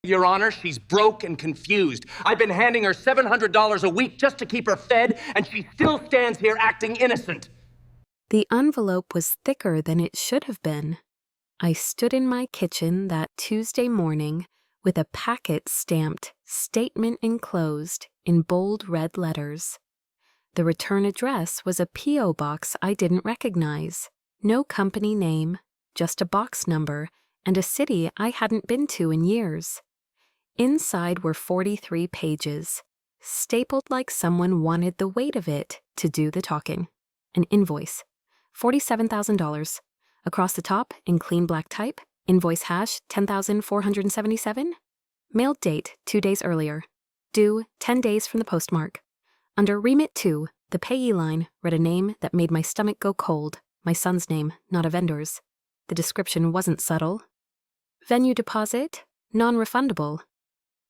Your Honor, she's broke and confused. I've been handing her $700 a week just to keep her fed, and she still stands here acting innocent. The envelope was thicker than it should have been. I stood in my kitchen that Tuesday morning with a packet stamped "Statement Enclosed" in bold red letters. The return address was a P.O. box I didn't recognize. No company name, just a box number and a city I hadn't been to in years. Inside were 43 pages, stapled like someone wanted the weight of it to do the talking. An invoice, $47,000. Across the top, in clean black type, invoice hash 10,477. Mailed date 2 days earlier. Due 10 days from the postmark. Under Remit 2, the payee line read a name that made my stomach go cold. My son's name, not a vendor's. The description wasn't subtle. Venue deposit, non-refundable.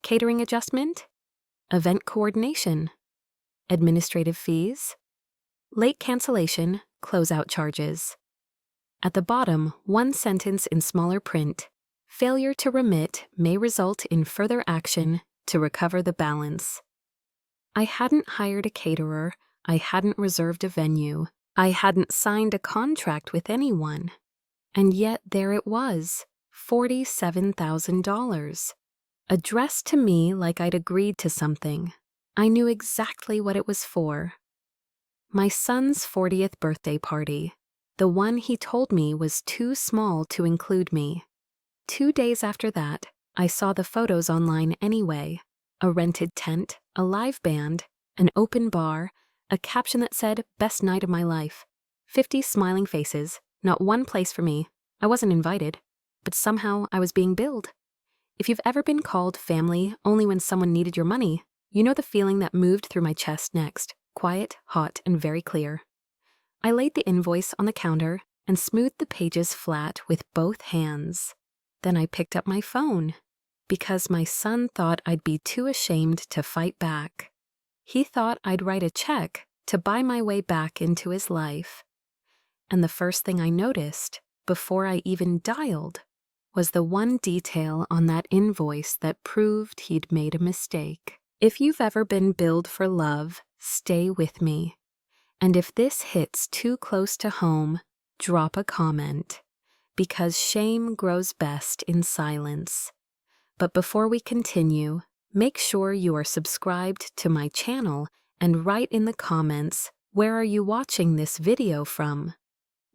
Catering adjustment, event coordination. Administrative fees, late cancellation, closeout charges. At the bottom, one sentence in smaller print. Failure to remit may result in further action to recover the balance. I hadn't hired a caterer, I hadn't reserved a venue, I hadn't signed a contract with anyone. And yet there it was, $47,000. Addressed to me like I'd agreed to something. I knew exactly what it was for. My son's 40th birthday party. The one he told me was too small to include me. 2 days after that, I saw the photos online anyway. A rented tent, a live band, an open bar, a caption that said, "Best night of my life." 50 smiling faces, not one place for me. I wasn't invited, but somehow I was being billed. If you've ever been called family only when someone needed your money, you know the feeling that moved through my chest next, quiet, hot, and very clear. I laid the invoice on the counter and smoothed the pages flat with both hands. Then I picked up my phone, because my son thought I'd be too ashamed to fight back. He thought I'd write a check to buy my way back into his life. And the first thing I noticed, before I even dialed, was the one detail on that invoice that proved he'd made a mistake. If you've ever been billed for love, stay with me. And if this hits too close to home, drop a comment, because shame grows best in silence. But before we continue, make sure you are subscribed to my channel and write in the comments, where are you watching this video from?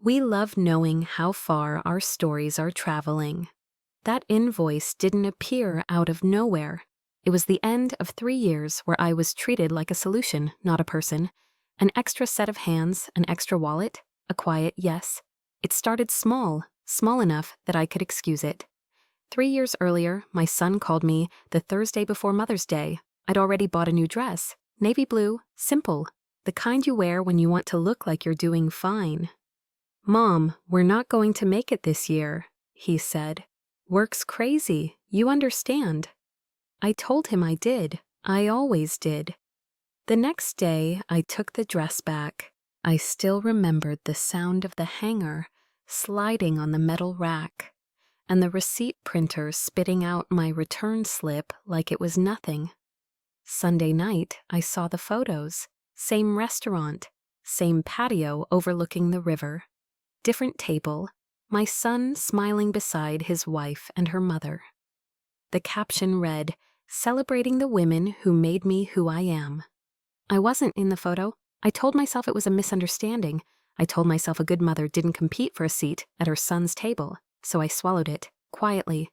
We love knowing how far our stories are traveling. That invoice didn't appear out of nowhere. It was the end of 3 years where I was treated like a solution, not a person. An extra set of hands, an extra wallet, a quiet yes. It started small, small enough that I could excuse it. 3 years earlier, my son called me the Thursday before Mother's Day. I'd already bought a new dress, navy blue, simple, the kind you wear when you want to look like you're doing fine. "Mom, we're not going to make it this year," he said. "Work's crazy, you understand." I told him I did. I always did. The next day, I took the dress back. I still remembered the sound of the hanger sliding on the metal rack, and the receipt printer spitting out my return slip like it was nothing. Sunday night, I saw the photos. Same restaurant, same patio overlooking the river. Different table, my son smiling beside his wife and her mother. The caption read, "Celebrating the women who made me who I am." I wasn't in the photo. I told myself it was a misunderstanding. I told myself a good mother didn't compete for a seat at her son's table, so I swallowed it, quietly.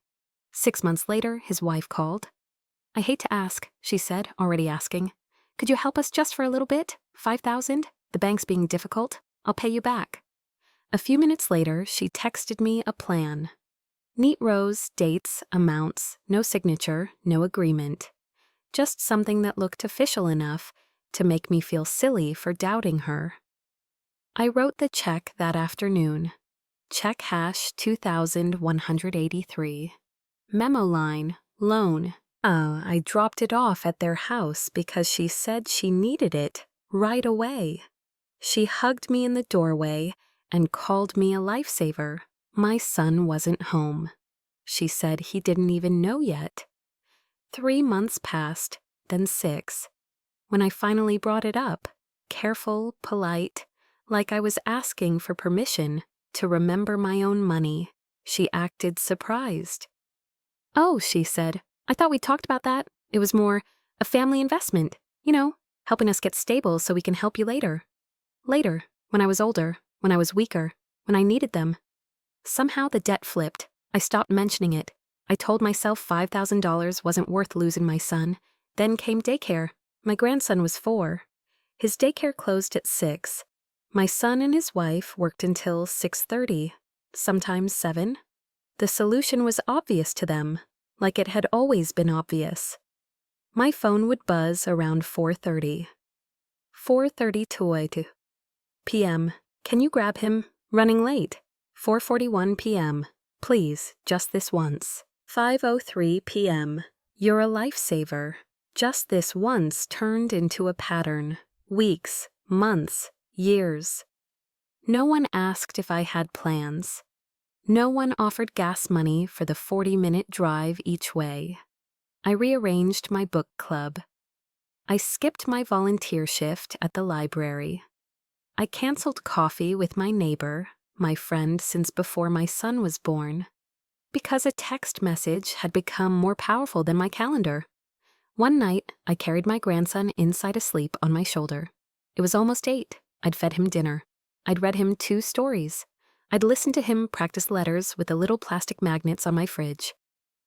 6 months later, his wife called. "I hate to ask," she said, already asking. "Could you help us just for a little bit? 5,000? The bank's being difficult. I'll pay you back." A few minutes later, she texted me a plan. Neat rows, dates, amounts, no signature, no agreement. Just something that looked official enough to make me feel silly for doubting her. I wrote the check that afternoon. Check hash 2,183. Memo line, loan. I dropped it off at their house because she said she needed it right away. She hugged me in the doorway and called me a lifesaver. My son wasn't home. She said he didn't even know yet. 3 months passed, then 6. When I finally brought it up, careful, polite, like I was asking for permission to remember my own money, she acted surprised. "Oh," she said, "I thought we talked about that. It was more a family investment, helping us get stable so we can help you later. Later, when I was older, when I was weaker, when I needed them." Somehow the debt flipped. I stopped mentioning it. I told myself $5,000 wasn't worth losing my son. Then came daycare. My grandson was 4. His daycare closed at 6. My son and his wife worked until 6:30, sometimes 7. The solution was obvious to them, like it had always been obvious. My phone would buzz around 4:30. 4:32 p.m. "Can you grab him? Running late." 4:41 p.m. "Please, just this once." 5:03 p.m. "You're a lifesaver." Just this once turned into a pattern. Weeks, months, years. No one asked if I had plans. No one offered gas money for the 40-minute drive each way. I rearranged my book club. I skipped my volunteer shift at the library. I canceled coffee with my neighbor, my friend since before my son was born, because a text message had become more powerful than my calendar. One night, I carried my grandson inside asleep on my shoulder. It was almost 8. I'd fed him dinner. I'd read him 2 stories. I'd listened to him practice letters with the little plastic magnets on my fridge.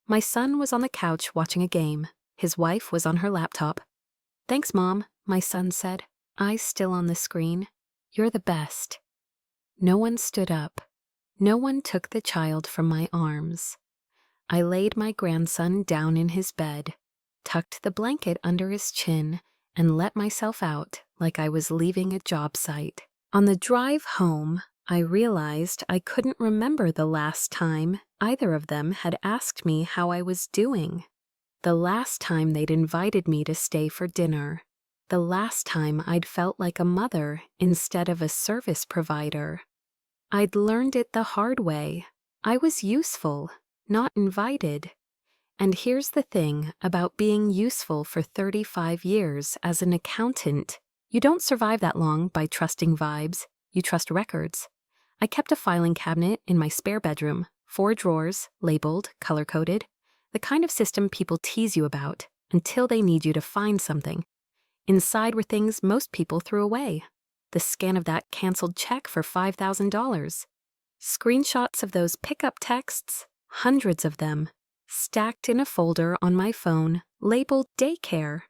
My son was on the couch watching a game. His wife was on her laptop. "Thanks, Mom," my son said, eyes still on the screen. "You're the best." No one stood up. No one took the child from my arms. I laid my grandson down in his bed, tucked the blanket under his chin, and let myself out like I was leaving a job site. On the drive home, I realized I couldn't remember the last time either of them had asked me how I was doing. The last time they'd invited me to stay for dinner. The last time I'd felt like a mother instead of a service provider. I'd learned it the hard way. I was useful, not invited. And here's the thing about being useful for 35 years as an accountant. You don't survive that long by trusting vibes. You trust records. I kept a filing cabinet in my spare bedroom, 4 drawers, labeled, color-coded, the kind of system people tease you about until they need you to find something. Inside were things most people threw away. The scan of that canceled check for $5,000. Screenshots of those pickup texts, hundreds of them, stacked in a folder on my phone labeled daycare.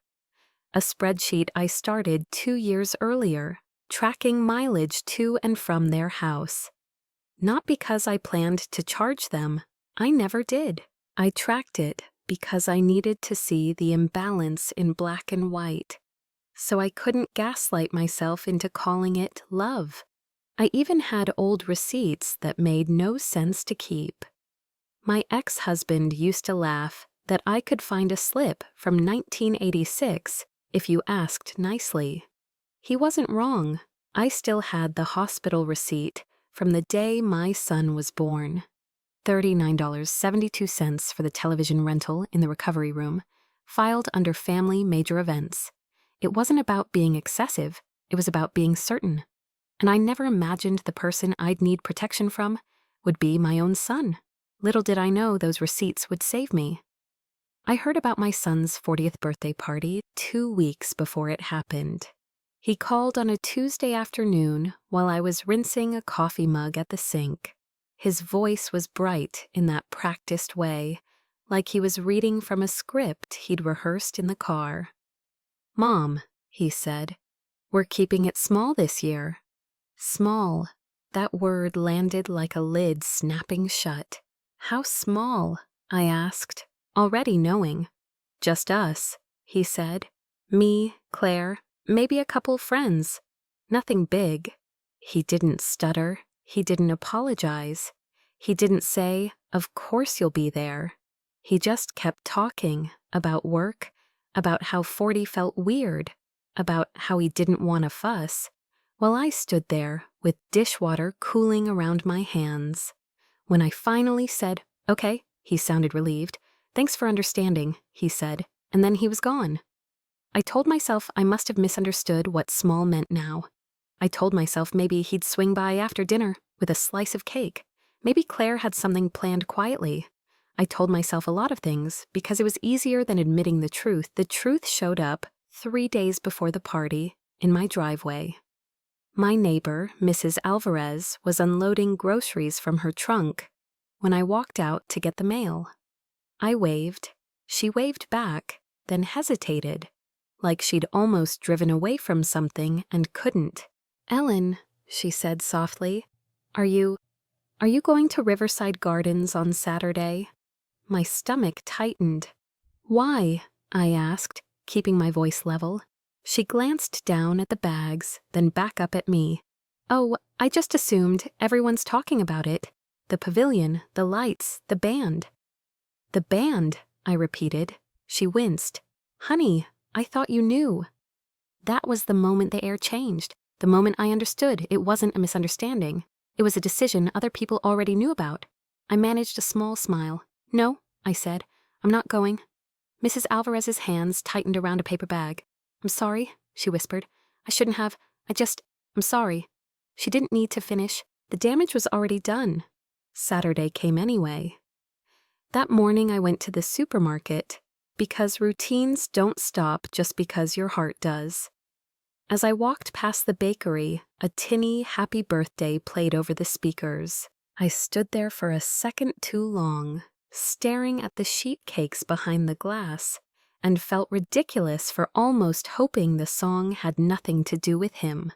A spreadsheet I started 2 years earlier, tracking mileage to and from their house. Not because I planned to charge them. I never did. I tracked it because I needed to see the imbalance in black and white. So I couldn't gaslight myself into calling it love. I even had old receipts that made no sense to keep. My ex-husband used to laugh that I could find a slip from 1986 if you asked nicely. He wasn't wrong. I still had the hospital receipt from the day my son was born. $39.72 for the television rental in the recovery room, filed under family major events. It wasn't about being excessive, it was about being certain. And I never imagined the person I'd need protection from would be my own son. Little did I know those receipts would save me. I heard about my son's 40th birthday party 2 weeks before it happened. He called on a Tuesday afternoon while I was rinsing a coffee mug at the sink. His voice was bright in that practiced way, like he was reading from a script he'd rehearsed in the car. "Mom," he said, "we're keeping it small this year." Small. That word landed like a lid snapping shut. "How small?" I asked, already knowing. "Just us," he said. "Me, Claire, maybe a couple friends. Nothing big." He didn't stutter. He didn't apologize. He didn't say, "Of course you'll be there." He just kept talking about work, about how 40 felt weird, about how he didn't want to fuss, while I stood there with dishwater cooling around my hands. When I finally said, "Okay," he sounded relieved, "Thanks for understanding," he said, and then he was gone. I told myself I must have misunderstood what small meant now. I told myself maybe he'd swing by after dinner with a slice of cake. Maybe Claire had something planned quietly. I told myself a lot of things because it was easier than admitting the truth. The truth showed up 3 days before the party in my driveway. My neighbor, Mrs. Alvarez, was unloading groceries from her trunk when I walked out to get the mail. I waved. She waved back, then hesitated, like she'd almost driven away from something and couldn't. "Ellen," she said softly, Are you going to Riverside Gardens on Saturday?" My stomach tightened. "Why?" I asked, keeping my voice level. She glanced down at the bags, then back up at me. "Oh, I just assumed everyone's talking about it. The pavilion, the lights, the band." "The band," I repeated. She winced. "Honey, I thought you knew." That was the moment the air changed. The moment I understood it wasn't a misunderstanding. It was a decision other people already knew about. I managed a small smile. "No," I said. "I'm not going." Mrs. Alvarez's hands tightened around a paper bag. "I'm sorry," she whispered. "I shouldn't have. I'm sorry." She didn't need to finish. The damage was already done. Saturday came anyway. That morning I went to the supermarket because routines don't stop just because your heart does. As I walked past the bakery, a tinny happy birthday played over the speakers. I stood there for a second too long, staring at the sheet cakes behind the glass, and felt ridiculous for almost hoping the song had nothing to do with him.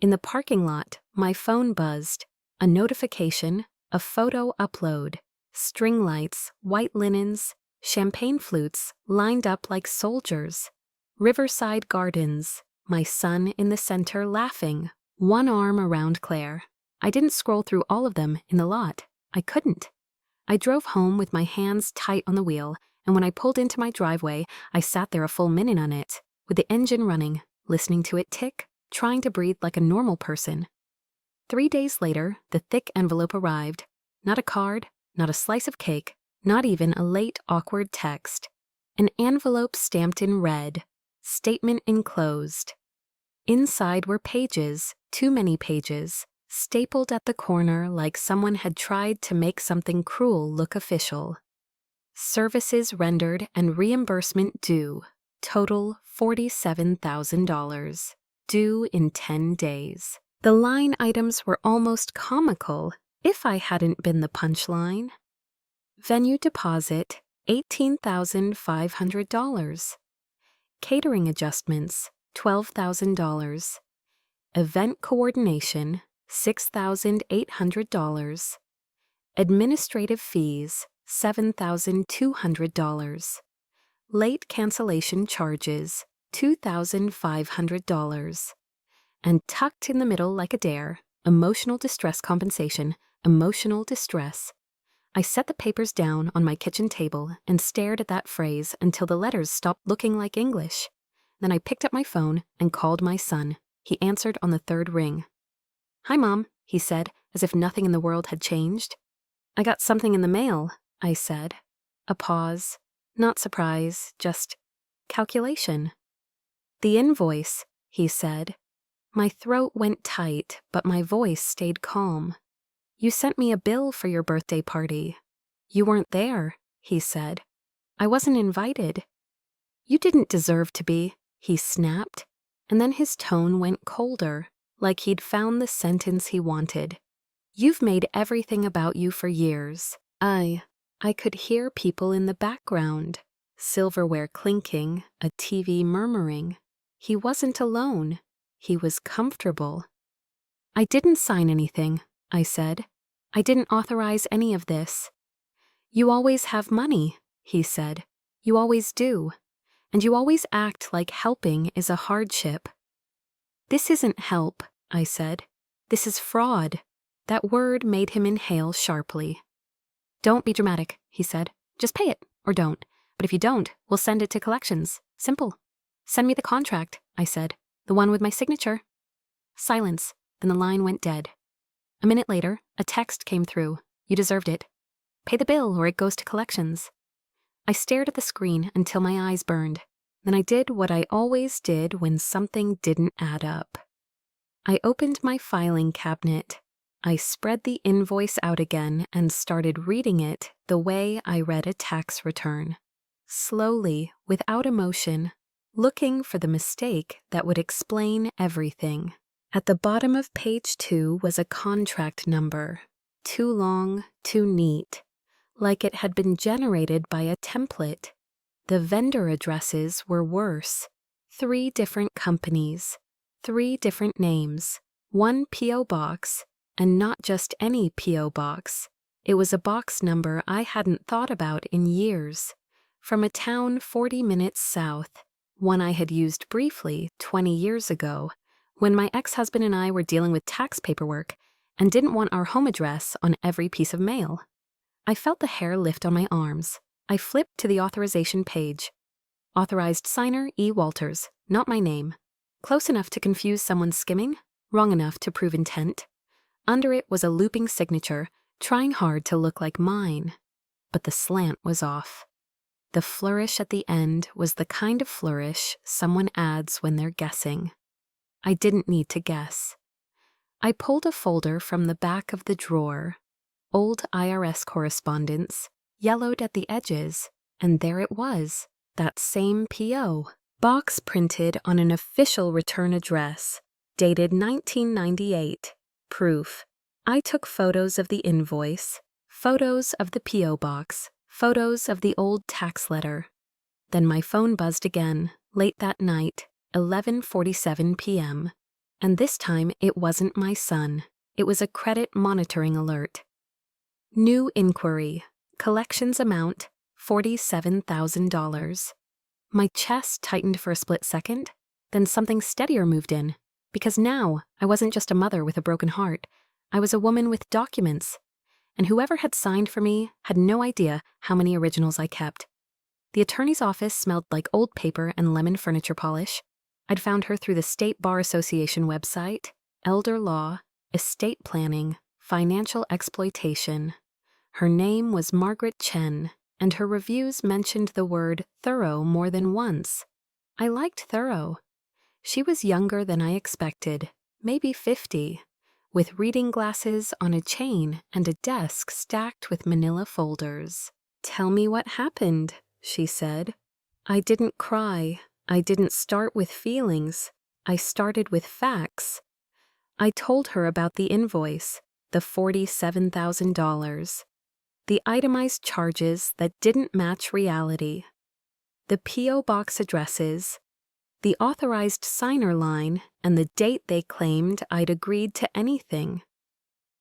In the parking lot, my phone buzzed. A notification, a photo upload, string lights, white linens, champagne flutes lined up like soldiers. Riverside Gardens, my son in the center laughing, one arm around Claire. I didn't scroll through all of them in the lot. I couldn't. I drove home with my hands tight on the wheel, and when I pulled into my driveway, I sat there a full minute on it, with the engine running, listening to it tick, trying to breathe like a normal person. 3 days later, the thick envelope arrived. Not a card, not a slice of cake, not even a late, awkward text. An envelope stamped in red, statement enclosed. Inside were pages, too many pages, stapled at the corner like someone had tried to make something cruel look official. Services rendered and reimbursement due. Total $47,000. Due in 10 days. The line items were almost comical if I hadn't been the punchline. Venue deposit, $18,500. Catering adjustments, $12,000. Event coordination, $6,800. Administrative fees, $7,200. Late cancellation charges, $2,500. And tucked in the middle like a dare, emotional distress compensation, emotional distress. I set the papers down on my kitchen table and stared at that phrase until the letters stopped looking like English. Then I picked up my phone and called my son. He answered on the 3rd ring. "Hi, Mom," he said, as if nothing in the world had changed. "I got something in the mail," I said. A pause. Not surprise, just calculation. "The invoice," he said. My throat went tight, but my voice stayed calm. "You sent me a bill for your birthday party." "You weren't there," he said. "I wasn't invited." "You didn't deserve to be," he snapped, and then his tone went colder, like he'd found the sentence he wanted. "You've made everything about you for years." I could hear people in the background, silverware clinking, a TV murmuring. He wasn't alone. He was comfortable. "I didn't sign anything," I said. "I didn't authorize any of this." "You always have money," he said. "You always do. And you always act like helping is a hardship." "This isn't help," I said. "This is fraud." That word made him inhale sharply. "Don't be dramatic," he said. "Just pay it, or don't. But if you don't, we'll send it to collections. Simple." "Send me the contract," I said. "The one with my signature." Silence. Then the line went dead. A minute later, a text came through. "You deserved it. Pay the bill or it goes to collections." I stared at the screen until my eyes burned. Then I did what I always did when something didn't add up. I opened my filing cabinet. I spread the invoice out again and started reading it the way I read a tax return. Slowly, without emotion, looking for the mistake that would explain everything. At the bottom of page 2 was a contract number. Too long, too neat, like it had been generated by a template. The vendor addresses were worse. 3 different companies, 3 different names, 1 P.O. box, and not just any P.O. box. It was a box number I hadn't thought about in years. From a town 40 minutes south, one I had used briefly 20 years ago, when my ex-husband and I were dealing with tax paperwork and didn't want our home address on every piece of mail. I felt the hair lift on my arms. I flipped to the authorization page. Authorized signer E. Walters, not my name. Close enough to confuse someone skimming, wrong enough to prove intent. Under it was a looping signature, trying hard to look like mine. But the slant was off. The flourish at the end was the kind of flourish someone adds when they're guessing. I didn't need to guess. I pulled a folder from the back of the drawer. Old IRS correspondence, yellowed at the edges, and there it was, that same P.O. Box printed on an official return address, dated 1998. Proof. I took photos of the invoice, photos of the P.O. box, photos of the old tax letter. Then my phone buzzed again, late that night, 11:47 p.m. And this time it wasn't my son. It was a credit monitoring alert. New inquiry. Collections amount, $47,000. My chest tightened for a split second, then something steadier moved in. Because now, I wasn't just a mother with a broken heart. I was a woman with documents. And whoever had signed for me had no idea how many originals I kept. The attorney's office smelled like old paper and lemon furniture polish. I'd found her through the State Bar Association website, elder law, estate planning, financial exploitation. Her name was Margaret Chen, and her reviews mentioned the word thorough more than once. I liked thorough. She was younger than I expected, maybe 50, with reading glasses on a chain and a desk stacked with manila folders. "Tell me what happened," she said. I didn't cry. I didn't start with feelings. I started with facts. I told her about the invoice, the $47,000. The itemized charges that didn't match reality. The P.O. box addresses. The authorized signer line and the date they claimed I'd agreed to anything.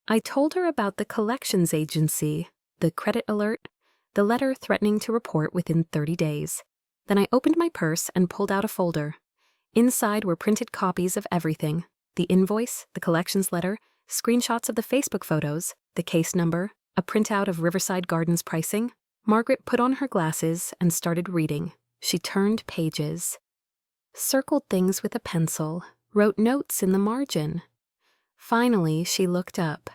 I told her about the collections agency, the credit alert, the letter threatening to report within 30 days. Then I opened my purse and pulled out a folder. Inside were printed copies of everything: the invoice, the collections letter, screenshots of the Facebook photos, the case number, a printout of Riverside Gardens pricing. Margaret put on her glasses and started reading. She turned pages. Circled things with a pencil, wrote notes in the margin. Finally, she looked up.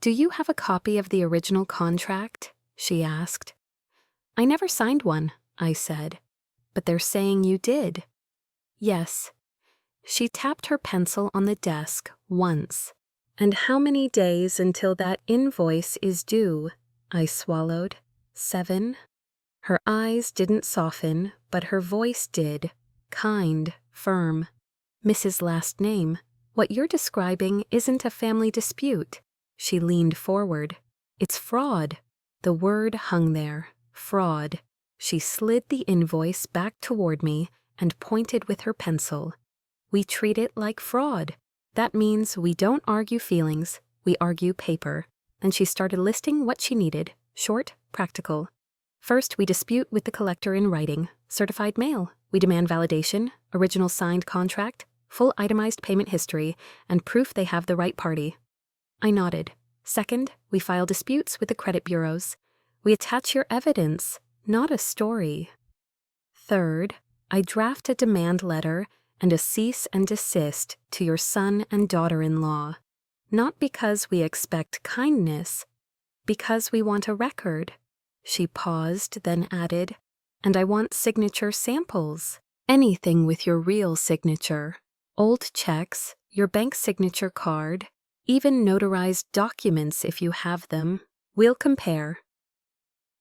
"Do you have a copy of the original contract?" she asked. "I never signed one," I said. "But they're saying you did." "Yes." She tapped her pencil on the desk once. "And how many days until that invoice is due?" I swallowed. 7. Her eyes didn't soften, but her voice did. Kind, firm. "Mrs. Last Name, what you're describing isn't a family dispute." She leaned forward. "It's fraud." The word hung there. Fraud. She slid the invoice back toward me and pointed with her pencil. "We treat it like fraud. That means we don't argue feelings, we argue paper." And she started listing what she needed, short, practical. "First, we dispute with the collector in writing, certified mail. We demand validation, original signed contract, full itemized payment history, and proof they have the right party." I nodded. "Second, we file disputes with the credit bureaus. We attach your evidence, not a story." Third, I draft a demand letter and a cease and desist to your son and daughter-in-law, not because we expect kindness, because we want a record. She paused, then added, "And I want signature samples. Anything with your real signature. Old checks, your bank signature card, even notarized documents if you have them. We'll compare."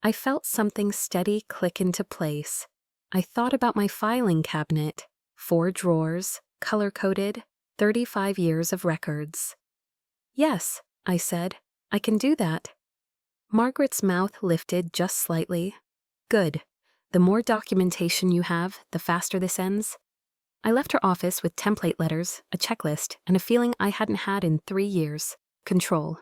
I felt something steady click into place. I thought about my filing cabinet, 4 drawers, color-coded, 35 years of records. "Yes," I said, "I can do that." Margaret's mouth lifted just slightly. "Good. The more documentation you have, the faster this ends." I left her office with template letters, a checklist, and a feeling I hadn't had in 3 years. Control.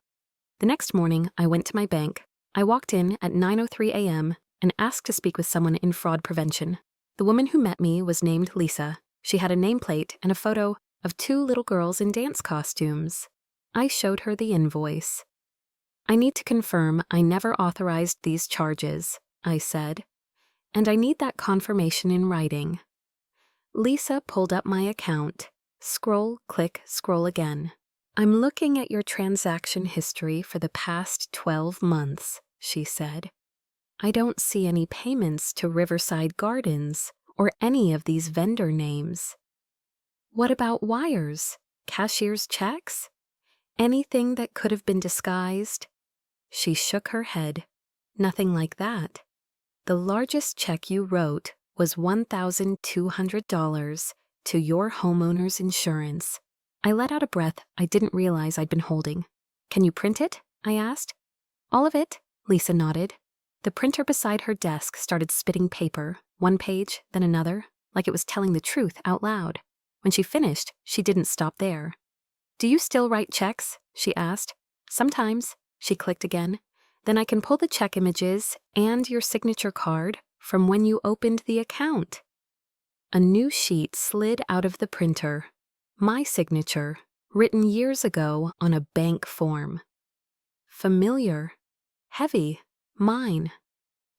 The next morning, I went to my bank. I walked in at 9:03 a.m. and asked to speak with someone in fraud prevention. The woman who met me was named Lisa. She had a nameplate and a photo of 2 little girls in dance costumes. I showed her the invoice. "I need to confirm I never authorized these charges," I said, "and I need that confirmation in writing." Lisa pulled up my account. Scroll, click, scroll again. "I'm looking at your transaction history for the past 12 months, she said. "I don't see any payments to Riverside Gardens or any of these vendor names." "What about wires? Cashier's checks? Anything that could have been disguised?" She shook her head. "Nothing like that. The largest check you wrote was $1,200 to your homeowner's insurance." I let out a breath I didn't realize I'd been holding. "Can you print it?" I asked. "All of it," Lisa nodded. The printer beside her desk started spitting paper, one page, then another, like it was telling the truth out loud. When she finished, she didn't stop there. "Do you still write checks?" she asked. "Sometimes." She clicked again. "Then I can pull the check images and your signature card from when you opened the account." A new sheet slid out of the printer. My signature, written years ago on a bank form. Familiar. Heavy. Mine.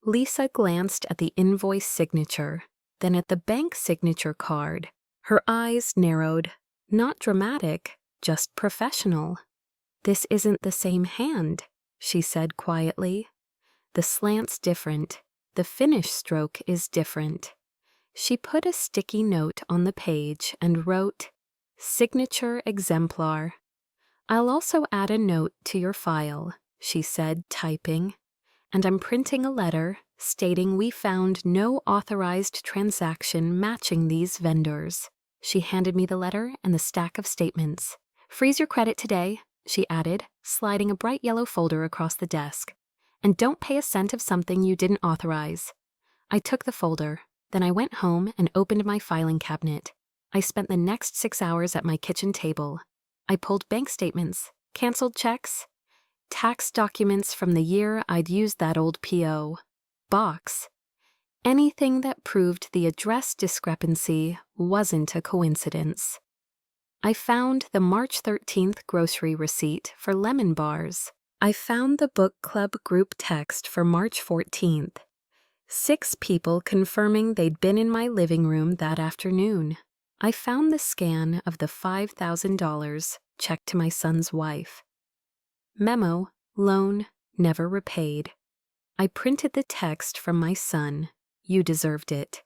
Lisa glanced at the invoice signature, then at the bank signature card. Her eyes narrowed. Not dramatic, just professional. "This isn't the same hand," she said quietly. "The slant's different. The finish stroke is different." She put a sticky note on the page and wrote, "Signature exemplar." "I'll also add a note to your file," she said, typing. "And I'm printing a letter stating we found no authorized transaction matching these vendors." She handed me the letter and the stack of statements. "Freeze your credit today," she added, sliding a bright yellow folder across the desk. "And don't pay a cent of something you didn't authorize." I took the folder. Then I went home and opened my filing cabinet. I spent the next 6 hours at my kitchen table. I pulled bank statements, canceled checks, tax documents from the year I'd used that old PO, box. Anything that proved the address discrepancy wasn't a coincidence. I found the March 13th grocery receipt for lemon bars. I found the book club group text for March 14th. 6 people confirming they'd been in my living room that afternoon. I found the scan of the $5,000 check to my son's wife. Memo, loan, never repaid. I printed the text from my son. "You deserved it.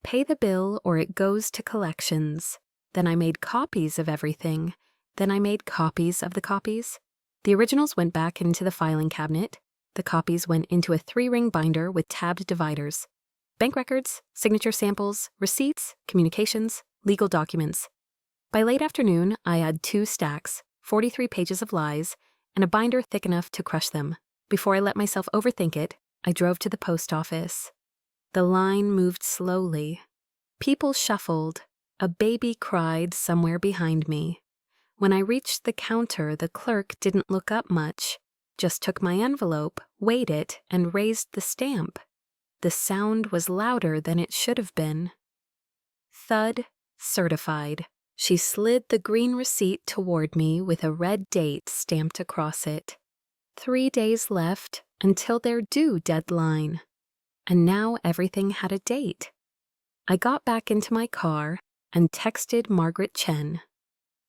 Pay the bill or it goes to collections." Then I made copies of everything. Then I made copies of the copies. The originals went back into the filing cabinet. The copies went into a 3-ring binder with tabbed dividers. Bank records, signature samples, receipts, communications, legal documents. By late afternoon, I had 2 stacks, 43 pages of lies, and a binder thick enough to crush them. Before I let myself overthink it, I drove to the post office. The line moved slowly. People shuffled. A baby cried somewhere behind me. When I reached the counter, the clerk didn't look up much, just took my envelope, weighed it, and raised the stamp. The sound was louder than it should have been. Thud, certified. She slid the green receipt toward me with a red date stamped across it. 3 days left until their due deadline. And now everything had a date. I got back into my car and texted Margaret Chen.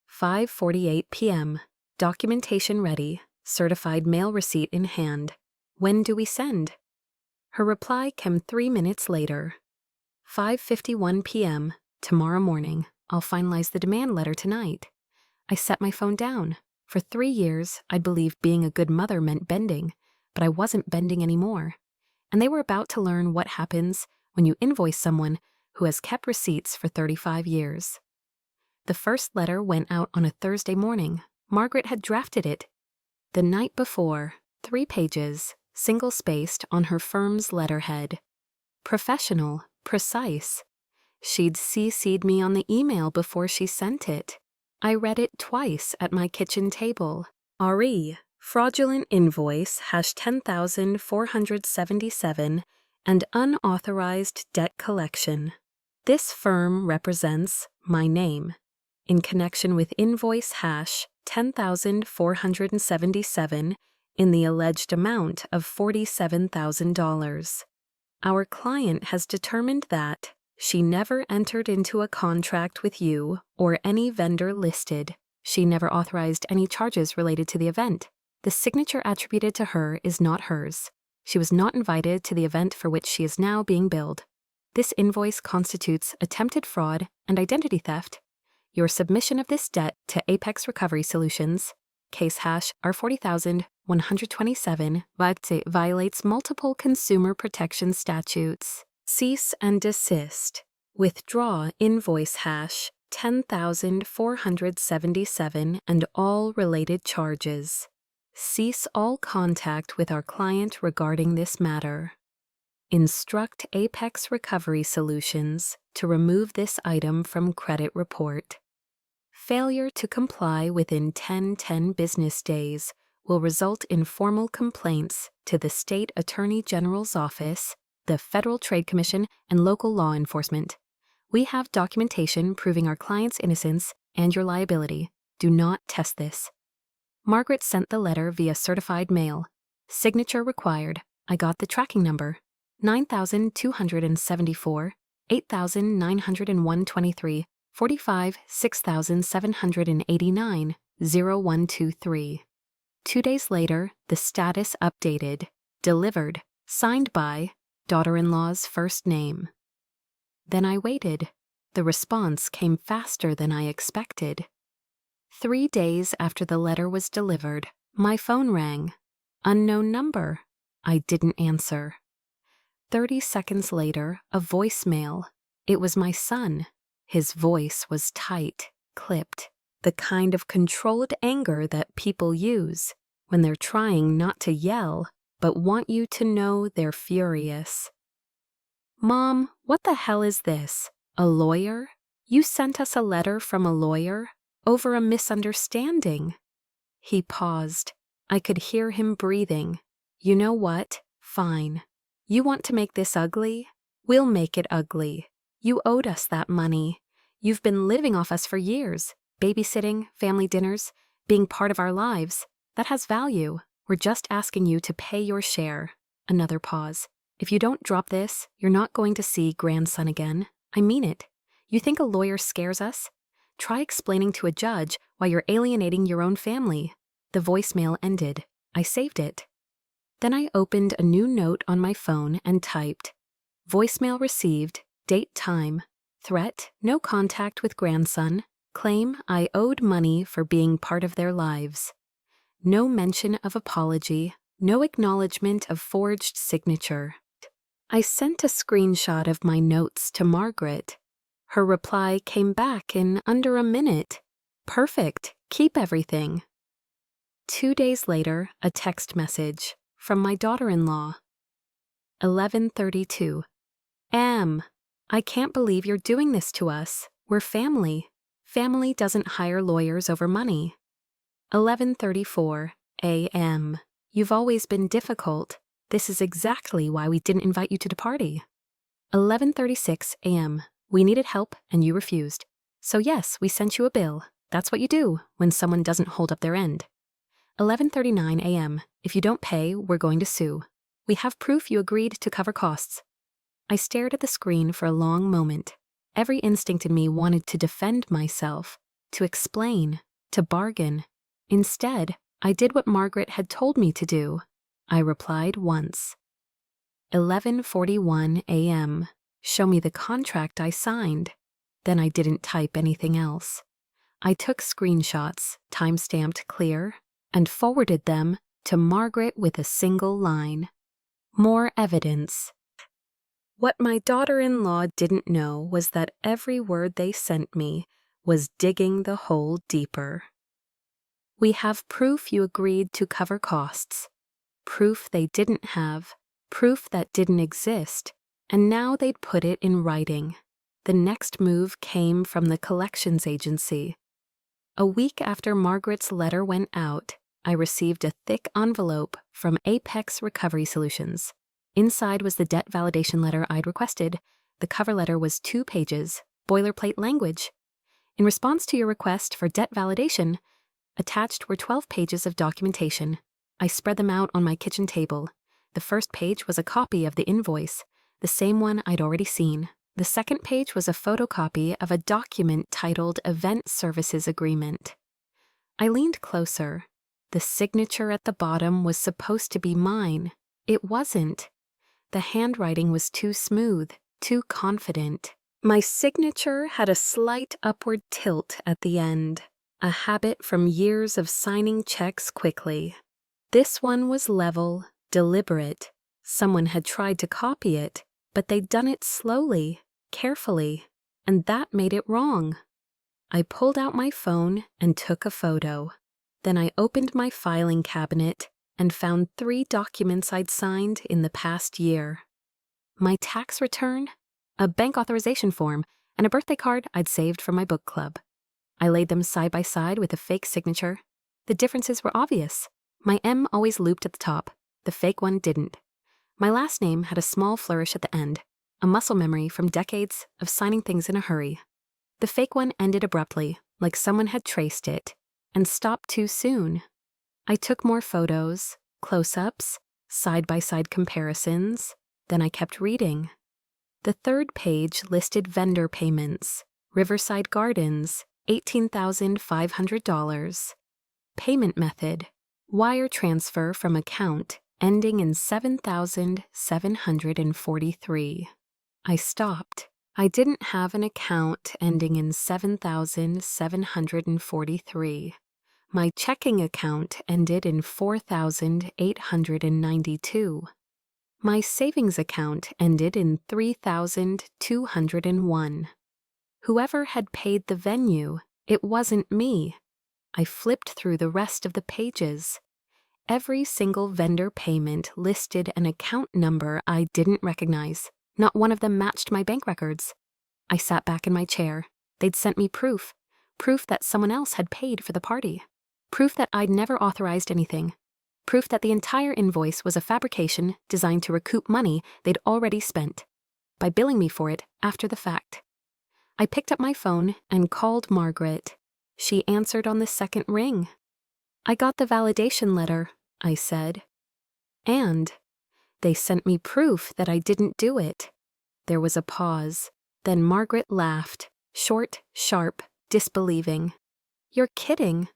5:48 p.m. Documentation ready. Certified mail receipt in hand. When do we send? Her reply came 3 minutes later. 5:51 p.m. Tomorrow morning. I'll finalize the demand letter tonight. I set my phone down. For 3 years, I'd believed being a good mother meant bending, but I wasn't bending anymore. And they were about to learn what happens when you invoice someone who has kept receipts for 35 years. The first letter went out on a Thursday morning. Margaret had drafted it the night before, 3 pages, single-spaced on her firm's letterhead. Professional, precise. She'd CC'd me on the email before she sent it. I read it twice at my kitchen table. RE, fraudulent invoice, #10,477, and unauthorized debt collection. This firm represents my name in connection with invoice #10,477 in the alleged amount of $47,000. Our client has determined that she never entered into a contract with you or any vendor listed. She never authorized any charges related to the event. The signature attributed to her is not hers. She was not invited to the event for which she is now being billed. This invoice constitutes attempted fraud and identity theft. Your submission of this debt to Apex Recovery Solutions, case R40127, violates multiple consumer protection statutes. Cease and desist. Withdraw invoice #10,477 and all related charges. Cease all contact with our client regarding this matter. Instruct Apex Recovery Solutions to remove this item from credit report. Failure to comply within 10 business days will result in formal complaints to the State Attorney General's Office, the Federal Trade Commission, and local law enforcement. We have documentation proving our client's innocence and your liability. Do not test this. Margaret sent the letter via certified mail. Signature required. I got the tracking number. 9,274, 8,901.23, 45, 6,789, 0123. 2 days later, the status updated. Delivered. Signed by daughter-in-law's first name. Then I waited. The response came faster than I expected. 3 days after the letter was delivered, my phone rang. Unknown number. I didn't answer. 30 seconds later, a voicemail. It was my son. His voice was tight, clipped, the kind of controlled anger that people use when they're trying not to yell, but want you to know they're furious. Mom, what the hell is this? A lawyer? You sent us a letter from a lawyer? Over a misunderstanding. He paused. I could hear him breathing. You know what? Fine. You want to make this ugly? We'll make it ugly. You owed us that money. You've been living off us for years. Babysitting, family dinners, being part of our lives. That has value. We're just asking you to pay your share. Another pause. If you don't drop this, you're not going to see grandson again. I mean it. You think a lawyer scares us? Try explaining to a judge why you're alienating your own family. The voicemail ended. I saved it. Then I opened a new note on my phone and typed, voicemail received, date time, threat, no contact with grandson, claim I owed money for being part of their lives. No mention of apology, no acknowledgement of forged signature. I sent a screenshot of my notes to Margaret. Her reply came back in under a minute. Perfect. Keep everything. 2 days later, a text message from my daughter-in-law. 11:32. I can't believe you're doing this to us. We're family. Family doesn't hire lawyers over money. 11:34 a.m. You've always been difficult. This is exactly why we didn't invite you to the party. 11:36 a.m. We needed help and you refused. So yes, we sent you a bill. That's what you do when someone doesn't hold up their end. 11:39 a.m. If you don't pay, we're going to sue. We have proof you agreed to cover costs. I stared at the screen for a long moment. Every instinct in me wanted to defend myself, to explain, to bargain. Instead, I did what Margaret had told me to do. I replied once. 11:41 a.m. Show me the contract I signed. Then I didn't type anything else. I took screenshots, time-stamped clear, and forwarded them to Margaret with a single line. More evidence. What my daughter-in-law didn't know was that every word they sent me was digging the hole deeper. We have proof you agreed to cover costs, proof they didn't have, proof that didn't exist, and now they'd put it in writing. The next move came from the collections agency. A week after Margaret's letter went out, I received a thick envelope from Apex Recovery Solutions. Inside was the debt validation letter I'd requested. The cover letter was 2 pages, boilerplate language. In response to your request for debt validation, attached were 12 pages of documentation. I spread them out on my kitchen table. The first page was a copy of the invoice, the same one I'd already seen. The second page was a photocopy of a document titled Event Services Agreement. I leaned closer. The signature at the bottom was supposed to be mine. It wasn't. The handwriting was too smooth, too confident. My signature had a slight upward tilt at the end, a habit from years of signing checks quickly. This one was level, deliberate. Someone had tried to copy it, but they'd done it slowly, carefully, and that made it wrong. I pulled out my phone and took a photo. Then I opened my filing cabinet and found 3 documents I'd signed in the past year. My tax return, a bank authorization form, and a birthday card I'd saved from my book club. I laid them side by side with a fake signature. The differences were obvious. My M always looped at the top. The fake one didn't. My last name had a small flourish at the end, a muscle memory from decades of signing things in a hurry. The fake one ended abruptly, like someone had traced it, and stopped too soon. I took more photos, close-ups, side-by-side comparisons. Then I kept reading. The third page listed vendor payments. Riverside Gardens, $18,500. Payment method, wire transfer from account ending in 7,743. I stopped. I didn't have an account ending in 7,743. My checking account ended in 4,892. My savings account ended in 3,201. Whoever had paid the venue, it wasn't me. I flipped through the rest of the pages. Every single vendor payment listed an account number I didn't recognize. Not one of them matched my bank records. I sat back in my chair. They'd sent me proof that someone else had paid for the party. Proof that I'd never authorized anything. Proof that the entire invoice was a fabrication designed to recoup money they'd already spent, by billing me for it after the fact. I picked up my phone and called Margaret. She answered on the second ring. "I got the validation letter," I said. "And they sent me proof that I didn't do it." There was a pause. Then Margaret laughed, short, sharp, disbelieving. "You're kidding.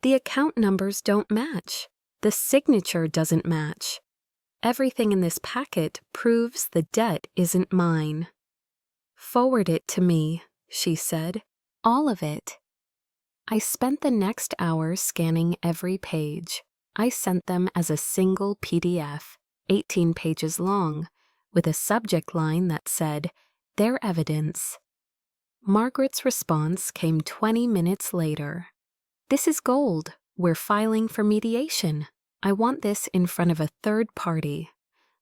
The account numbers don't match. The signature doesn't match. Everything in this packet proves the debt isn't mine." "Forward it to me," she said. "All of it." I spent the next hour scanning every page. I sent them as a single PDF, 18 pages long, with a subject line that said, "Their evidence." Margaret's response came 20 minutes later. "This is gold. We're filing for mediation. I want this in front of a third party.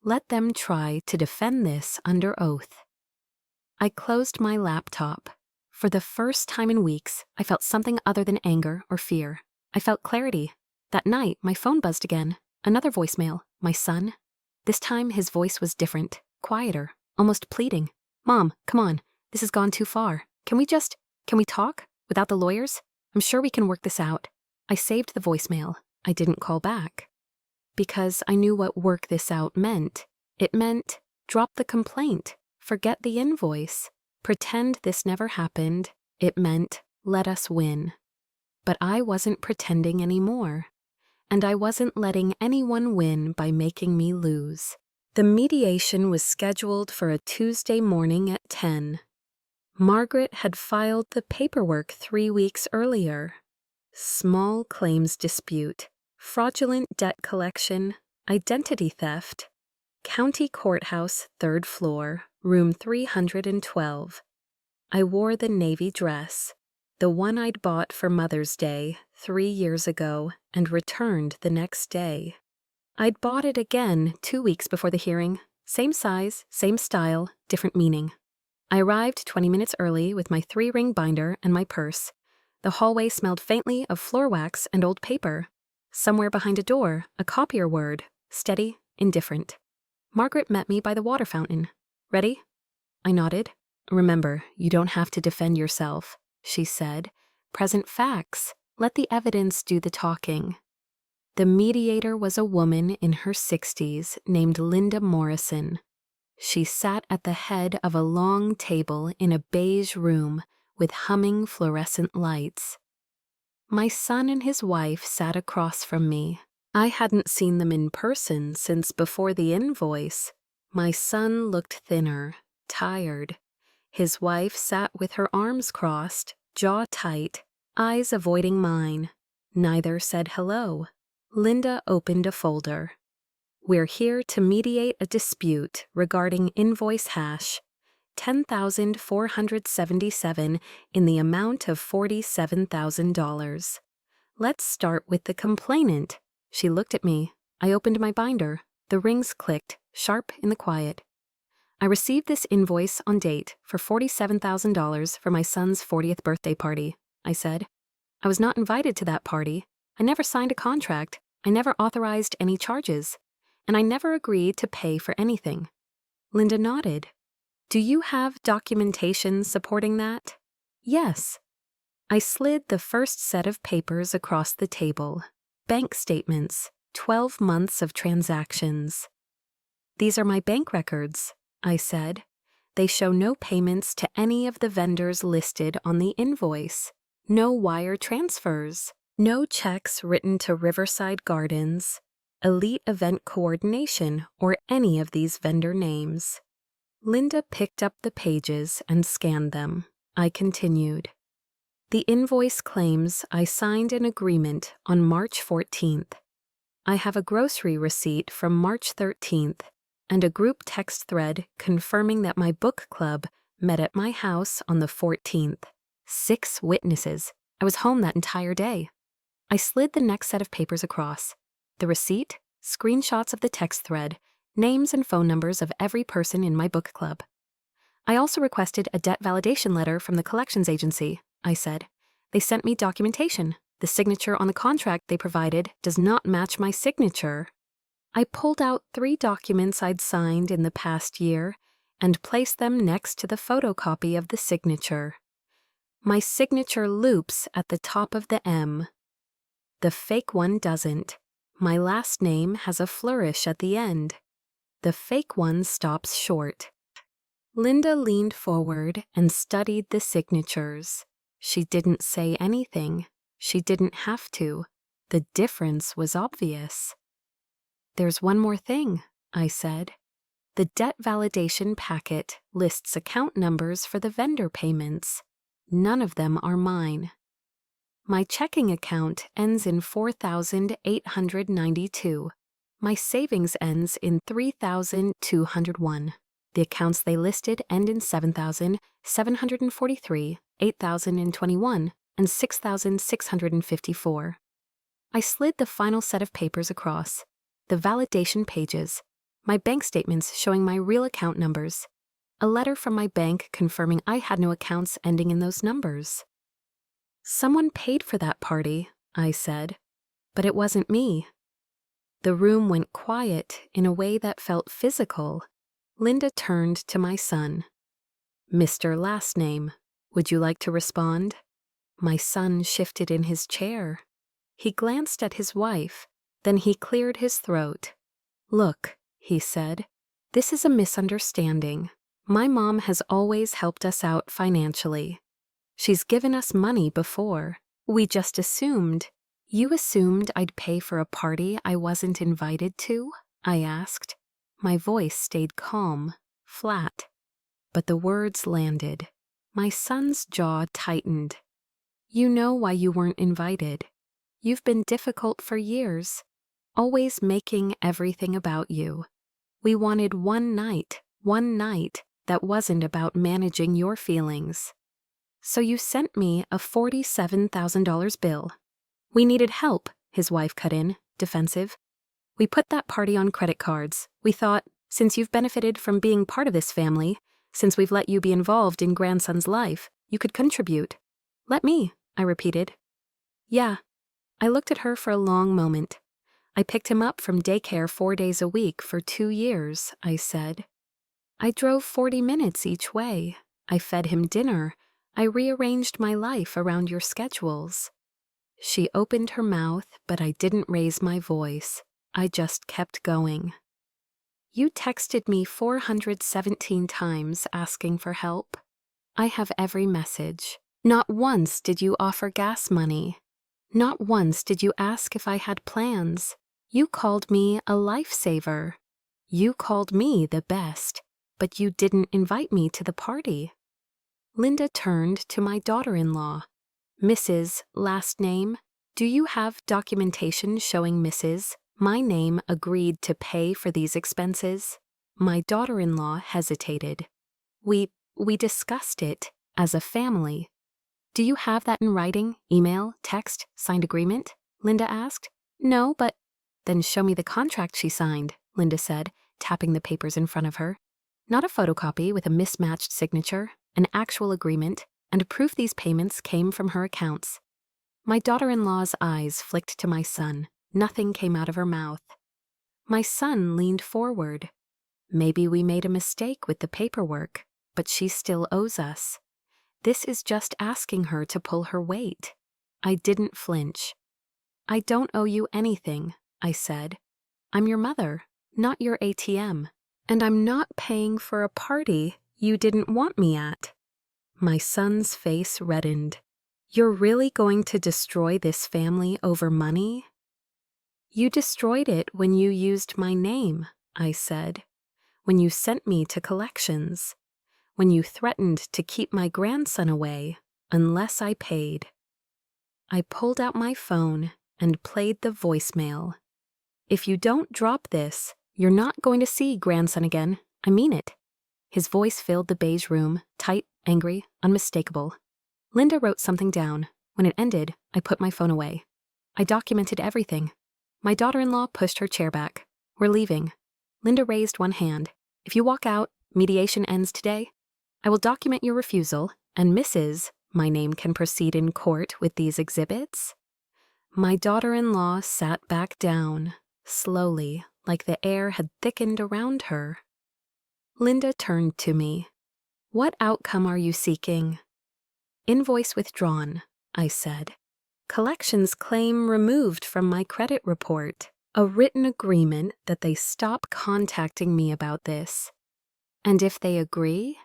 Let them try to defend this under oath." I closed my laptop. For the first time in weeks, I felt something other than anger or fear. I felt clarity. That night, my phone buzzed again. Another voicemail. My son. This time, his voice was different, quieter, almost pleading. "Mom, come on. This has gone too far. Can we talk? Without the lawyers? I'm sure we can work this out." I saved the voicemail. I didn't call back. Because I knew what work this out meant. It meant drop the complaint, forget the invoice, pretend this never happened. It meant let us win. But I wasn't pretending anymore. And I wasn't letting anyone win by making me lose. The mediation was scheduled for a Tuesday morning at 10. Margaret had filed the paperwork 3 weeks earlier. Small claims dispute, fraudulent debt collection, identity theft. County Courthouse, 3rd floor, room 312. I wore the navy dress, the one I'd bought for Mother's Day 3 years ago and returned the next day. I'd bought it again 2 weeks before the hearing. Same size, same style, different meaning. I arrived 20 minutes early with my 3-ring binder and my purse. The hallway smelled faintly of floor wax and old paper. Somewhere behind a door, a copier word, steady, indifferent. Margaret met me by the water fountain. Ready? I nodded. Remember, you don't have to defend yourself, she said. Present facts. Let the evidence do the talking. The mediator was a woman in her 60s named Linda Morrison. She sat at the head of a long table in a beige room with humming fluorescent lights. My son and his wife sat across from me. I hadn't seen them in person since before the invoice. My son looked thinner, tired. His wife sat with her arms crossed, jaw tight, eyes avoiding mine. Neither said hello. Linda opened a folder. We're here to mediate a dispute regarding invoice hash $10,477 in the amount of $47,000. Let's start with the complainant. She looked at me. I opened my binder. The rings clicked, sharp in the quiet. I received this invoice on date for $47,000 for my son's 40th birthday party, I said. I was not invited to that party. I never signed a contract. I never authorized any charges. And I never agreed to pay for anything. Linda nodded. Do you have documentation supporting that? Yes. I slid the first set of papers across the table. Bank statements, 12 months of transactions. These are my bank records, I said. They show no payments to any of the vendors listed on the invoice. No wire transfers. No checks written to Riverside Gardens, Elite Event Coordination, or any of these vendor names. Linda picked up the pages and scanned them. I continued. The invoice claims I signed an agreement on March 14th. I have a grocery receipt from March 13th and a group text thread confirming that my book club met at my house on the 14th. 6 witnesses. I was home that entire day. I slid the next set of papers across. The receipt, screenshots of the text thread, names and phone numbers of every person in my book club. I also requested a debt validation letter from the collections agency, I said. They sent me documentation. The signature on the contract they provided does not match my signature. I pulled out 3 documents I'd signed in the past year and placed them next to the photocopy of the signature. My signature loops at the top of the M. The fake one doesn't. My last name has a flourish at the end. The fake one stops short. Linda leaned forward and studied the signatures. She didn't say anything. She didn't have to. The difference was obvious. There's one more thing, I said. The debt validation packet lists account numbers for the vendor payments. None of them are mine. My checking account ends in 4,892. My savings ends in 3,201. The accounts they listed end in 7,743, 8,021, and 6,654. I slid the final set of papers across. The validation pages. My bank statements showing my real account numbers. A letter from my bank confirming I had no accounts ending in those numbers. Someone paid for that party, I said, but it wasn't me. The room went quiet in a way that felt physical. Linda turned to my son. Mr. Last Name, would you like to respond? My son shifted in his chair. He glanced at his wife, then he cleared his throat. Look, he said, this is a misunderstanding. My mom has always helped us out financially. She's given us money before. We just assumed. You assumed I'd pay for a party I wasn't invited to? I asked. My voice stayed calm, flat. But the words landed. My son's jaw tightened. You know why you weren't invited. You've been difficult for years, always making everything about you. We wanted one night that wasn't about managing your feelings. So you sent me a $47,000 bill. We needed help, his wife cut in, defensive. We put that party on credit cards. We thought, since you've benefited from being part of this family, since we've let you be involved in grandson's life, you could contribute. Let me, I repeated. Yeah. I looked at her for a long moment. I picked him up from daycare 4 days a week for 2 years, I said. I drove 40 minutes each way. I fed him dinner. I rearranged my life around your schedules. She opened her mouth, but I didn't raise my voice. I just kept going. You texted me 417 times asking for help. I have every message. Not once did you offer gas money. Not once did you ask if I had plans. You called me a lifesaver. You called me the best, but you didn't invite me to the party. Linda turned to my daughter-in-law. Mrs. last name, do you have documentation showing Mrs. my name agreed to pay for these expenses? My daughter-in-law hesitated. We discussed it as a family. Do you have that in writing, email, text, signed agreement? Linda asked. No, but... Then show me the contract she signed, Linda said, tapping the papers in front of her. Not a photocopy with a mismatched signature, an actual agreement, and proof these payments came from her accounts. My daughter-in-law's eyes flicked to my son. Nothing came out of her mouth. My son leaned forward. Maybe we made a mistake with the paperwork, but she still owes us. This is just asking her to pull her weight. I didn't flinch. I don't owe you anything, I said. I'm your mother, not your ATM, and I'm not paying for a party you didn't want me at. My son's face reddened. You're really going to destroy this family over money? You destroyed it when you used my name, I said. When you sent me to collections. When you threatened to keep my grandson away unless I paid. I pulled out my phone and played the voicemail. If you don't drop this, you're not going to see grandson again. I mean it. His voice filled the beige room, tight, angry, unmistakable. Linda wrote something down. When it ended, I put my phone away. I documented everything. My daughter-in-law pushed her chair back. We're leaving. Linda raised one hand. If you walk out, mediation ends today. I will document your refusal, and Mrs. my name can proceed in court with these exhibits. My daughter-in-law sat back down, slowly, like the air had thickened around her. Linda turned to me. What outcome are you seeking? Invoice withdrawn, I said. Collections claim removed from my credit report. A written agreement that they stop contacting me about this. And if they agree?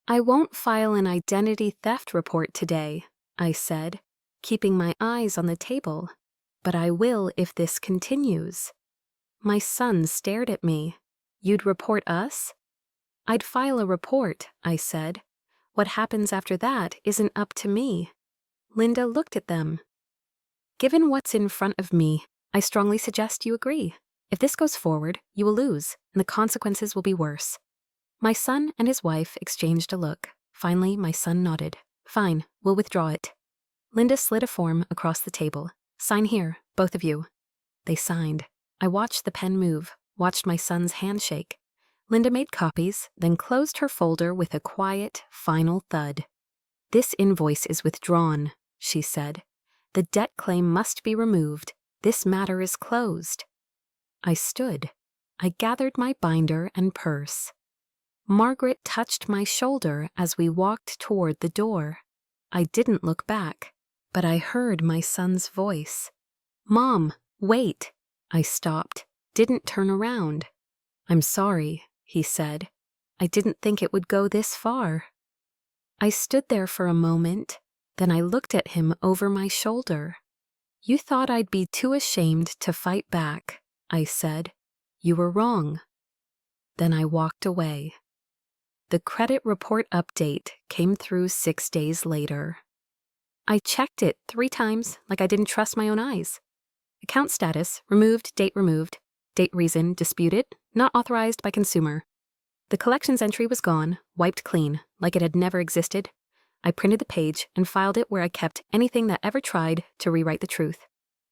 I won't file an identity theft report today, I said, keeping my eyes on the table. But I will if this continues. My son stared at me. You'd report us? I'd file a report, I said. What happens after that isn't up to me. Linda looked at them. Given what's in front of me, I strongly suggest you agree. If this goes forward, you will lose, and the consequences will be worse. My son and his wife exchanged a look. Finally, my son nodded. Fine, we'll withdraw it. Linda slid a form across the table. Sign here, both of you. They signed. I watched the pen move, watched my son's hand shake. Linda made copies, then closed her folder with a quiet, final thud. This invoice is withdrawn, she said. The debt claim must be removed. This matter is closed. I stood. I gathered my binder and purse. Margaret touched my shoulder as we walked toward the door. I didn't look back, but I heard my son's voice. Mom, wait. I stopped, didn't turn around. I'm sorry, he said. I didn't think it would go this far. I stood there for a moment, then I looked at him over my shoulder. You thought I'd be too ashamed to fight back, I said. You were wrong. Then I walked away. The credit report update came through 6 days later. I checked it 3 times like I didn't trust my own eyes. Account status, removed, date reason, disputed, not authorized by consumer. The collections entry was gone, wiped clean, like it had never existed. I printed the page and filed it where I kept anything that ever tried to rewrite the truth.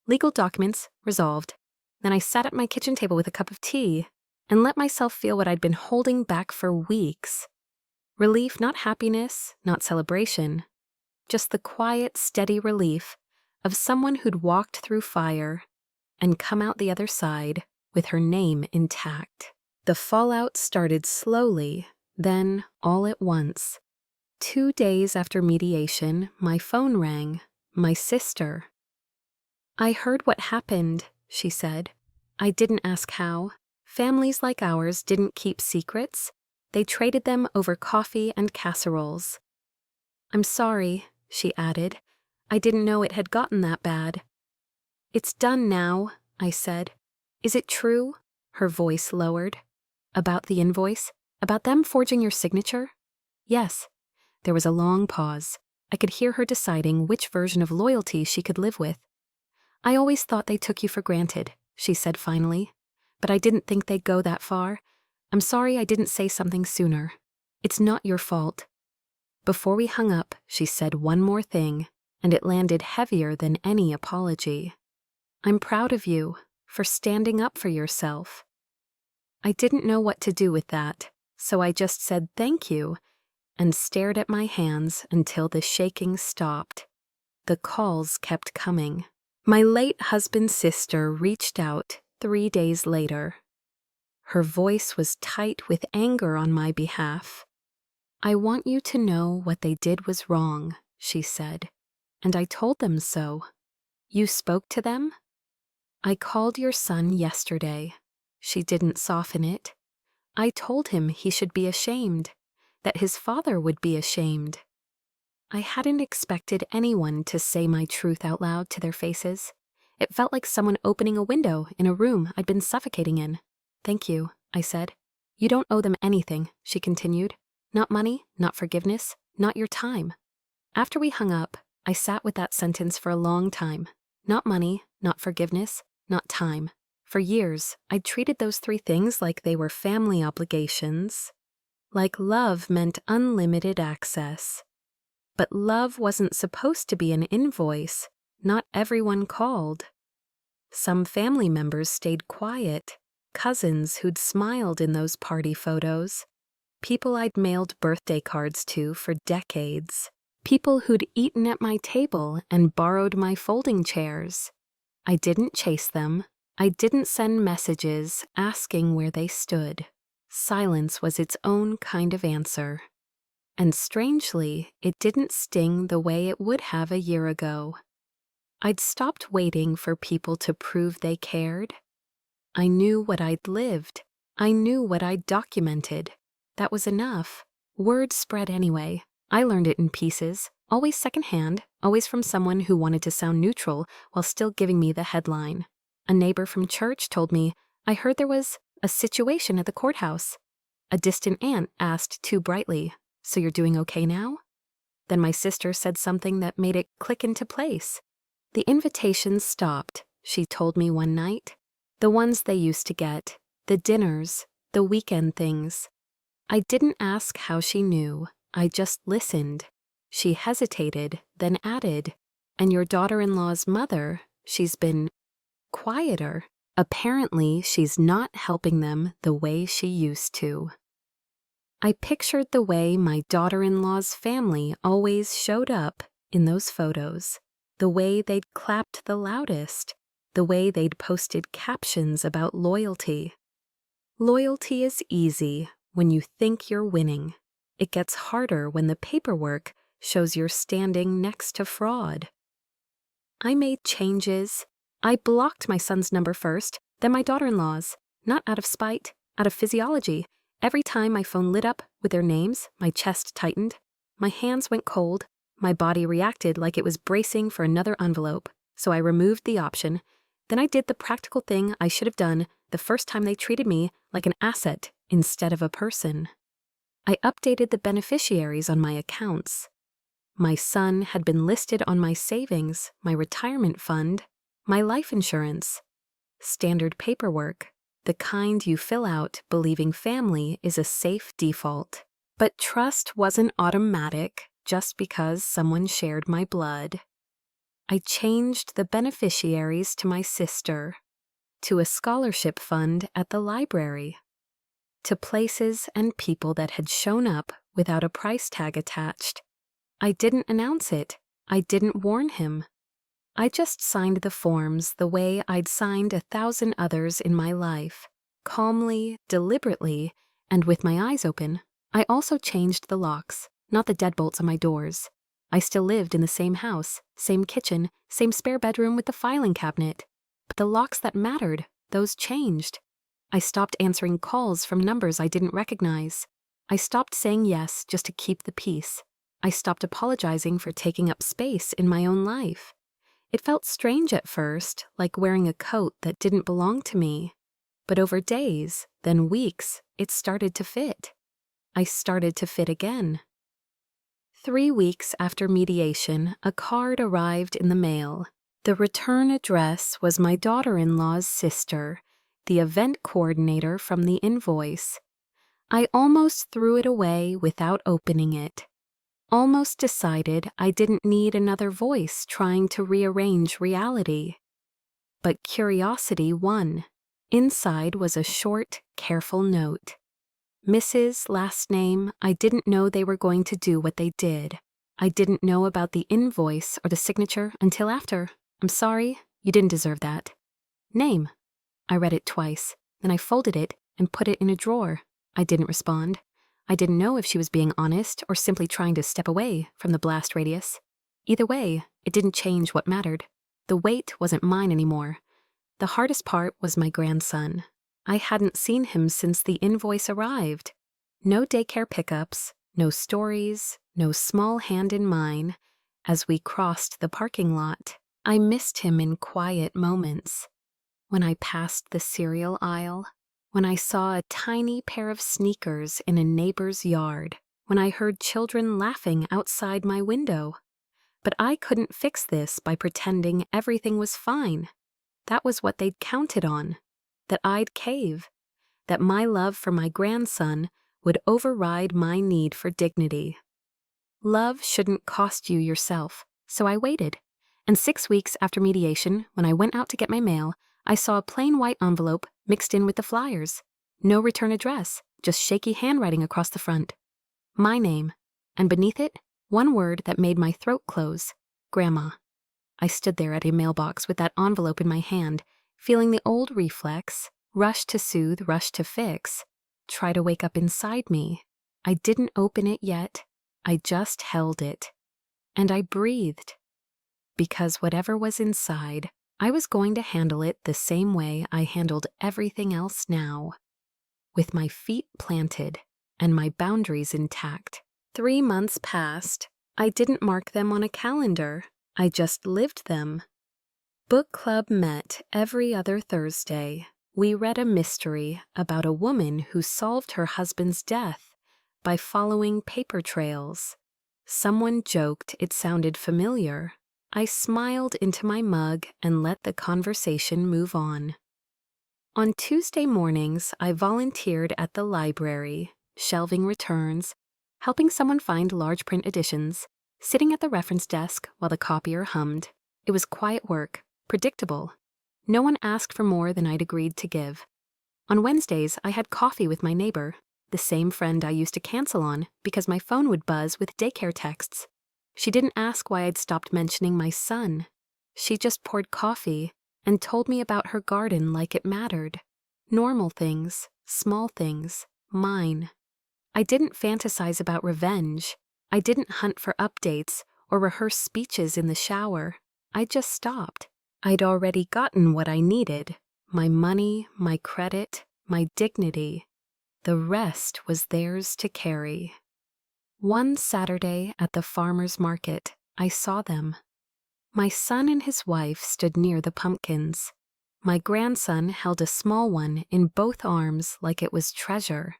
Legal documents, resolved. Then I sat at my kitchen table with a cup of tea and let myself feel what I'd been holding back for weeks. Relief, not happiness, not celebration. Just the quiet, steady relief of someone who'd walked through fire and come out the other side with her name intact. The fallout started slowly, then all at once. 2 days after mediation, my phone rang. My sister. "I heard what happened," she said. "I didn't ask how. Families like ours didn't keep secrets. They traded them over coffee and casseroles." "I'm sorry," she added. "I didn't know it had gotten that bad." "It's done now," I said. "Is it true?" Her voice lowered. "About the invoice? About them forging your signature?" "Yes." There was a long pause. I could hear her deciding which version of loyalty she could live with. "I always thought they took you for granted," she said finally. "But I didn't think they'd go that far. I'm sorry I didn't say something sooner. It's not your fault." Before we hung up, she said one more thing, and it landed heavier than any apology. "I'm proud of you for standing up for yourself." I didn't know what to do with that, so I just said thank you and stared at my hands until the shaking stopped. The calls kept coming. My late husband's sister reached out 3 days later. Her voice was tight with anger on my behalf. "I want you to know what they did was wrong," she said, "and I told them so." "You spoke to them?" "I called your son yesterday." She didn't soften it. "I told him he should be ashamed, that his father would be ashamed." I hadn't expected anyone to say my truth out loud to their faces. It felt like someone opening a window in a room I'd been suffocating in. "Thank you," I said. "You don't owe them anything," she continued. "Not money, not forgiveness, not your time." After we hung up, I sat with that sentence for a long time. Not money, not forgiveness, not time. For years, I'd treated those 3 things like they were family obligations. Like love meant unlimited access. But love wasn't supposed to be an invoice. Not everyone called. Some family members stayed quiet. Cousins who'd smiled in those party photos. People I'd mailed birthday cards to for decades. People who'd eaten at my table and borrowed my folding chairs. I didn't chase them. I didn't send messages asking where they stood. Silence was its own kind of answer. And strangely, it didn't sting the way it would have a year ago. I'd stopped waiting for people to prove they cared. I knew what I'd lived. I knew what I'd documented. That was enough. Word spread anyway. I learned it in pieces, always secondhand, always from someone who wanted to sound neutral while still giving me the headline. A neighbor from church told me, "I heard there was a situation at the courthouse." A distant aunt asked too brightly, "So you're doing okay now?" Then my sister said something that made it click into place. "The invitations stopped," she told me one night. "The ones they used to get, the dinners, the weekend things." I didn't ask how she knew. I just listened. She hesitated, then added, "And your daughter-in-law's mother, she's been quieter. Apparently, she's not helping them the way she used to." I pictured the way my daughter-in-law's family always showed up in those photos, the way they'd clapped the loudest, the way they'd posted captions about loyalty. Loyalty is easy when you think you're winning. It gets harder when the paperwork shows you're standing next to fraud. I made changes. I blocked my son's number first, then my daughter-in-law's, not out of spite, out of physiology. Every time my phone lit up with their names, my chest tightened. My hands went cold. My body reacted like it was bracing for another envelope, so I removed the option. Then I did the practical thing I should have done the first time they treated me like an asset instead of a person. I updated the beneficiaries on my accounts. My son had been listed on my savings, my retirement fund, my life insurance. Standard paperwork, the kind you fill out believing family is a safe default. But trust wasn't automatic just because someone shared my blood. I changed the beneficiaries to my sister, to a scholarship fund at the library, to places and people that had shown up without a price tag attached. I didn't announce it. I didn't warn him. I just signed the forms the way I'd signed 1,000 others in my life, calmly, deliberately, and with my eyes open. I also changed the locks, not the deadbolts on my doors. I still lived in the same house, same kitchen, same spare bedroom with the filing cabinet. But the locks that mattered, those changed. I stopped answering calls from numbers I didn't recognize. I stopped saying yes just to keep the peace. I stopped apologizing for taking up space in my own life. It felt strange at first, like wearing a coat that didn't belong to me. But over days, then weeks, it started to fit. I started to fit again. 3 weeks after mediation, a card arrived in the mail. The return address was my daughter-in-law's sister, the event coordinator from the invoice. I almost threw it away without opening it. Almost decided I didn't need another voice trying to rearrange reality. But curiosity won. Inside was a short, careful note. Mrs. last name, I didn't know they were going to do what they did. I didn't know about the invoice or the signature until after. I'm sorry, you didn't deserve that. Name. I read it twice, then I folded it and put it in a drawer. I didn't respond. I didn't know if she was being honest or simply trying to step away from the blast radius. Either way, it didn't change what mattered. The weight wasn't mine anymore. The hardest part was my grandson. I hadn't seen him since the invoice arrived. No daycare pickups, no stories, no small hand in mine. As we crossed the parking lot, I missed him in quiet moments. When I passed the cereal aisle, when I saw a tiny pair of sneakers in a neighbor's yard, when I heard children laughing outside my window. But I couldn't fix this by pretending everything was fine. That was what they'd counted on, that I'd cave, that my love for my grandson would override my need for dignity. Love shouldn't cost you yourself, so I waited. And 6 weeks after mediation, when I went out to get my mail, I saw a plain white envelope mixed in with the flyers. No return address, just shaky handwriting across the front. My name, and beneath it, one word that made my throat close: Grandma. I stood there at a mailbox with that envelope in my hand, feeling the old reflex, rush to soothe, rush to fix, try to wake up inside me. I didn't open it yet. I just held it. And I breathed. Because whatever was inside, I was going to handle it the same way I handled everything else now, with my feet planted and my boundaries intact. 3 months passed. I didn't mark them on a calendar. I just lived them. Book club met every other Thursday. We read a mystery about a woman who solved her husband's death by following paper trails. Someone joked it sounded familiar. I smiled into my mug and let the conversation move on. On Tuesday mornings, I volunteered at the library, shelving returns, helping someone find large print editions, sitting at the reference desk while the copier hummed. It was quiet work, predictable. No one asked for more than I'd agreed to give. On Wednesdays, I had coffee with my neighbor, the same friend I used to cancel on because my phone would buzz with daycare texts. She didn't ask why I'd stopped mentioning my son. She just poured coffee and told me about her garden like it mattered. Normal things, small things, mine. I didn't fantasize about revenge. I didn't hunt for updates or rehearse speeches in the shower. I just stopped. I'd already gotten what I needed: my money, my credit, my dignity. The rest was theirs to carry. One Saturday at the farmer's market, I saw them. My son and his wife stood near the pumpkins. My grandson held a small one in both arms like it was treasure.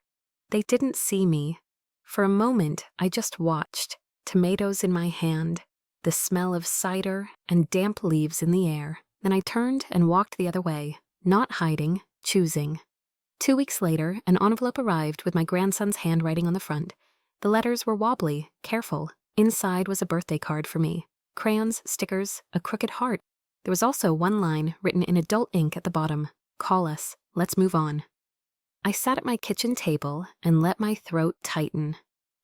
They didn't see me. For a moment, I just watched, tomatoes in my hand, the smell of cider and damp leaves in the air. Then I turned and walked the other way, not hiding, choosing. 2 weeks later, an envelope arrived with my grandson's handwriting on the front. The letters were wobbly, careful. Inside was a birthday card for me. Crayons, stickers, a crooked heart. There was also one line written in adult ink at the bottom. Call us. Let's move on. I sat at my kitchen table and let my throat tighten.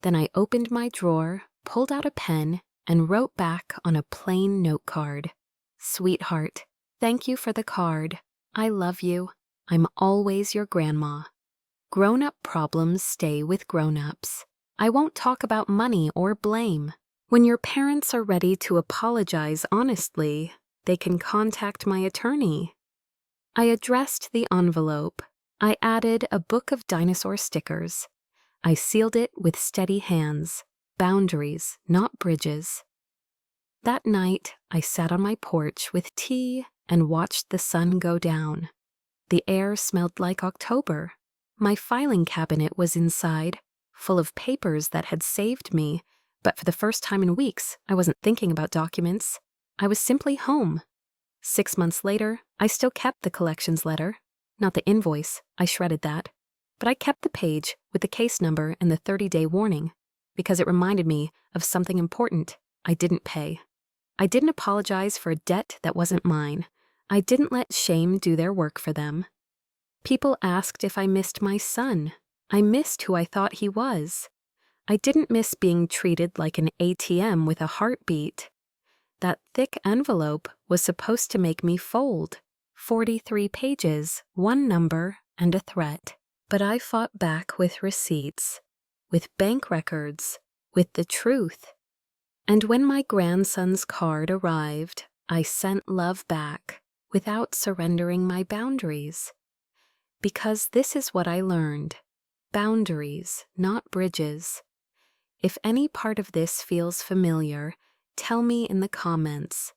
Then I opened my drawer, pulled out a pen, and wrote back on a plain note card. Sweetheart, thank you for the card. I love you. I'm always your grandma. Grown-up problems stay with grown-ups. I won't talk about money or blame. When your parents are ready to apologize honestly, they can contact my attorney. I addressed the envelope. I added a book of dinosaur stickers. I sealed it with steady hands. Boundaries, not bridges. That night, I sat on my porch with tea and watched the sun go down. The air smelled like October. My filing cabinet was inside, full of papers that had saved me, but for the first time in weeks, I wasn't thinking about documents. I was simply home. 6 months later, I still kept the collections letter. Not the invoice, I shredded that. But I kept the page with the case number and the 30-day warning, because it reminded me of something important I didn't pay. I didn't apologize for a debt that wasn't mine. I didn't let shame do their work for them. People asked if I missed my son. I missed who I thought he was. I didn't miss being treated like an ATM with a heartbeat. That thick envelope was supposed to make me fold. 43 pages, one number, and a threat. But I fought back with receipts, with bank records, with the truth. And when my grandson's card arrived, I sent love back without surrendering my boundaries. Because this is what I learned. Boundaries, not bridges. If any part of this feels familiar, tell me in the comments.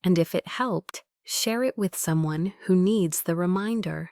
And if it helped, share it with someone who needs the reminder.